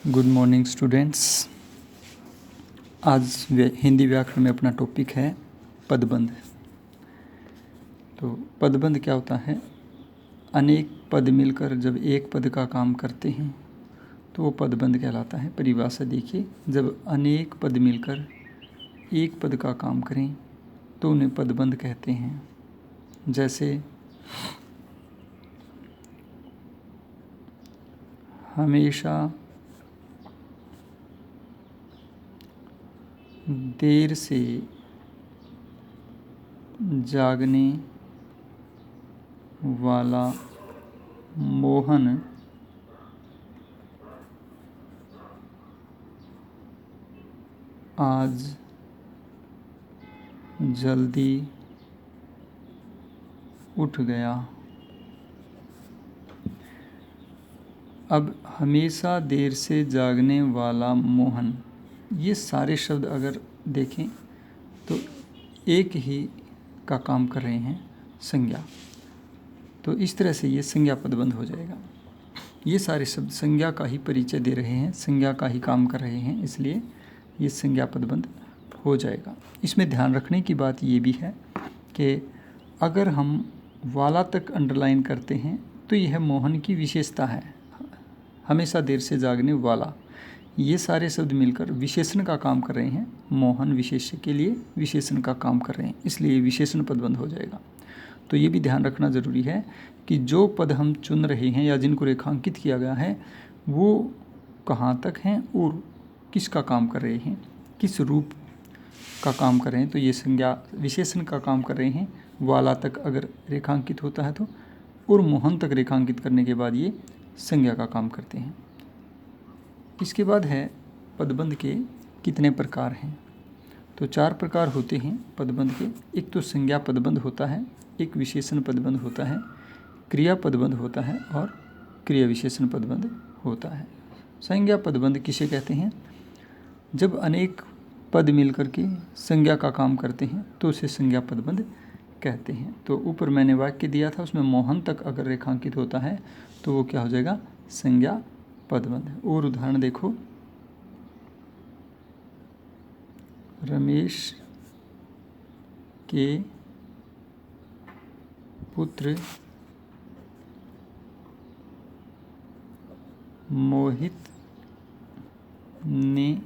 Good morning students. आज हिंदी व्याकरण में अपना टॉपिक है पदबंध। तो पदबंध क्या होता है? अनेक पद मिलकर जब एक पद का काम करते हैं तो वो पदबंध कहलाता है। परिभाषा देखिए, जब अनेक पद मिलकर एक पद का काम करें तो उन्हें पदबंध कहते हैं। जैसे हमेशा देर से जागने वाला मोहन आज जल्दी उठ गया। अब हमेशा देर से जागने वाला मोहन, ये सारे शब्द अगर देखें तो एक ही का काम कर रहे हैं, संज्ञा। तो इस तरह से ये संज्ञा पदबंध हो जाएगा। ये सारे शब्द संज्ञा का ही परिचय दे रहे हैं, संज्ञा का ही काम कर रहे हैं, इसलिए ये संज्ञा पदबंध हो जाएगा। इसमें ध्यान रखने की बात ये भी है कि अगर हम वाला तक अंडरलाइन करते हैं तो यह मोहन की विशेषता है। हमेशा देर से जागने वाला, ये सारे शब्द मिलकर विशेषण का काम कर रहे हैं। मोहन विशेष्य के लिए विशेषण का काम कर रहे हैं, इसलिए विशेषण पदबंध हो जाएगा। तो ये भी ध्यान रखना ज़रूरी है कि जो पद हम चुन रहे हैं या जिनको रेखांकित किया गया है वो कहाँ तक हैं और किसका काम कर रहे हैं, किस रूप का काम कर रहे हैं। तो ये संज्ञा विशेषण का काम कर रहे हैं। वाला तक अगर रेखांकित होता है तो, और मोहन तक रेखांकित करने के बाद ये संज्ञा का काम करते हैं। इसके बाद है पदबंध के कितने प्रकार हैं। तो 4 प्रकार होते हैं पदबंध के। एक तो संज्ञा पदबंध होता है, एक विशेषण पदबंध होता है, क्रिया पदबंध होता है और क्रिया विशेषण पदबंध होता है। संज्ञा पदबंध किसे कहते हैं? जब अनेक पद मिलकर के संज्ञा का काम करते हैं तो उसे संज्ञा पदबंध कहते हैं। तो ऊपर मैंने वाक्य दिया था, उसमें मोहन तक अगर रेखांकित होता है तो वो क्या हो जाएगा? संज्ञा पदबंध। और उदाहरण देखो, रमेश के पुत्र मोहित ने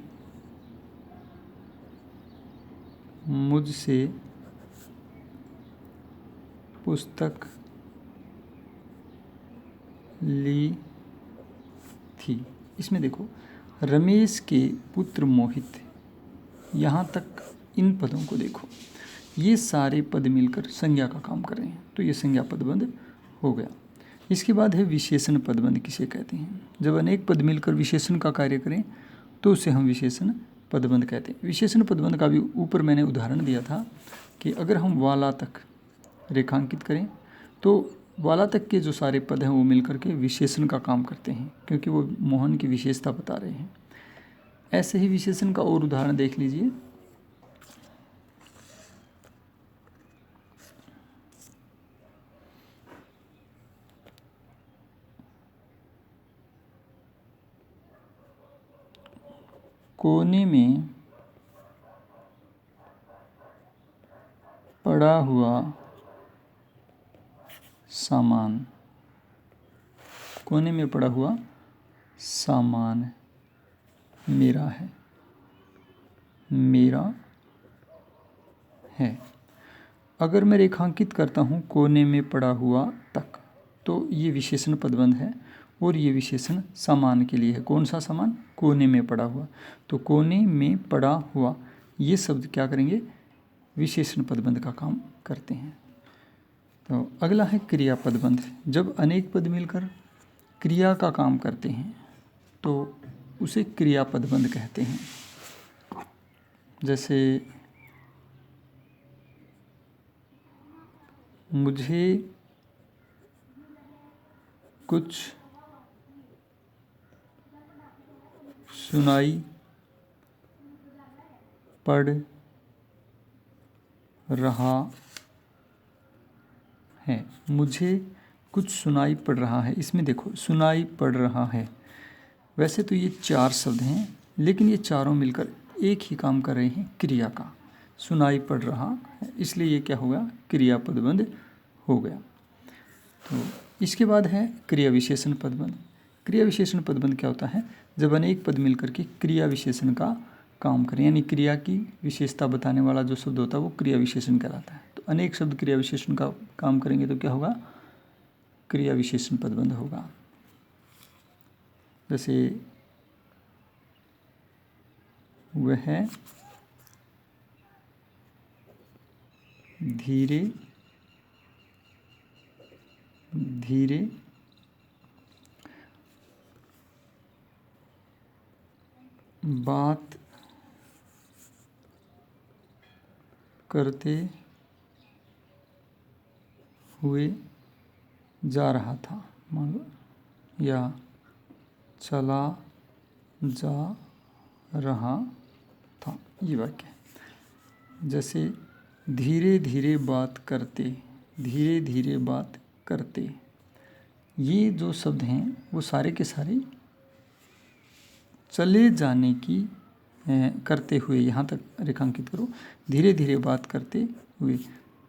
मुझसे पुस्तक ली थी। इसमें देखो, रमेश के पुत्र मोहित, यहाँ तक इन पदों को देखो, ये सारे पद मिलकर संज्ञा का काम कर रहे हैं, तो ये संज्ञा पदबंध हो गया। इसके बाद है विशेषण पदबंध किसे कहते हैं? जब अनेक पद मिलकर विशेषण का कार्य करें तो उसे हम विशेषण पदबंध कहते हैं। विशेषण पदबंध का भी ऊपर मैंने उदाहरण दिया था कि अगर हम वाला तक रेखांकित करें तो वाला तक के जो सारे पद हैं वो मिलकर के विशेषण का काम करते हैं, क्योंकि वो मोहन की विशेषता बता रहे हैं। ऐसे ही विशेषण का और उदाहरण देख लीजिए। कोने में पड़ा हुआ सामान, कोने में पड़ा हुआ सामान मेरा है, मेरा है। अगर मैं रेखांकित करता हूँ कोने में पड़ा हुआ तक, तो ये विशेषण पदबंध है और ये विशेषण सामान के लिए है। कौन सा सामान? कोने में पड़ा हुआ। तो कोने में पड़ा हुआ, ये शब्द क्या करेंगे? विशेषण पदबंध का काम करते हैं। तो अगला है क्रिया पदबंध। जब अनेक पद मिलकर क्रिया का काम करते हैं तो उसे क्रिया पदबंध कहते हैं। जैसे मुझे कुछ सुनाई पड़ रहा है। मुझे कुछ सुनाई पड़ रहा है, इसमें देखो सुनाई पड़ रहा है, वैसे तो ये 4 शब्द हैं, लेकिन ये चारों मिलकर एक ही काम कर रहे हैं, क्रिया का। सुनाई पड़ रहा है, इसलिए ये क्या होगा, क्रिया पदबंध हो गया। तो इसके बाद है क्रिया विशेषण पदबंध। क्रिया विशेषण पदबंध क्या होता है, जब अनेक पद मिलकर के क्रिया विशेषण का काम करें, यानी क्रिया की विशेषता बताने वाला जो शब्द होता है वो क्रिया विशेषण कहलाता है। तो अनेक शब्द क्रिया विशेषण का काम करेंगे तो क्या होगा, क्रिया विशेषण पदबंध होगा। जैसे वह धीरे धीरे बात करते हुए जा रहा था, मान लो, या चला जा रहा था, ये वाक्य है। जैसे धीरे धीरे बात करते, धीरे धीरे बात करते, ये जो शब्द हैं वो सारे के सारे चले जाने की करते हुए, यहाँ तक रेखांकित करो, धीरे धीरे बात करते हुए,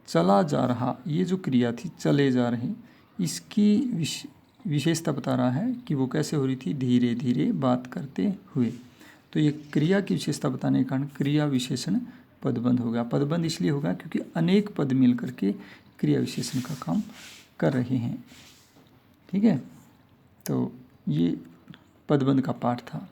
चला जा रहा, ये जो क्रिया थी चले जा रहे, इसकी विशेषता बता रहा है कि वो कैसे हो रही थी, धीरे धीरे बात करते हुए। तो ये क्रिया की विशेषता बताने के कारण क्रिया विशेषण पदबंध होगा। पदबंध इसलिए होगा क्योंकि अनेक पद मिल करके क्रिया विशेषण का काम कर रहे हैं। ठीक है, तो ये पदबंध का पाठ था।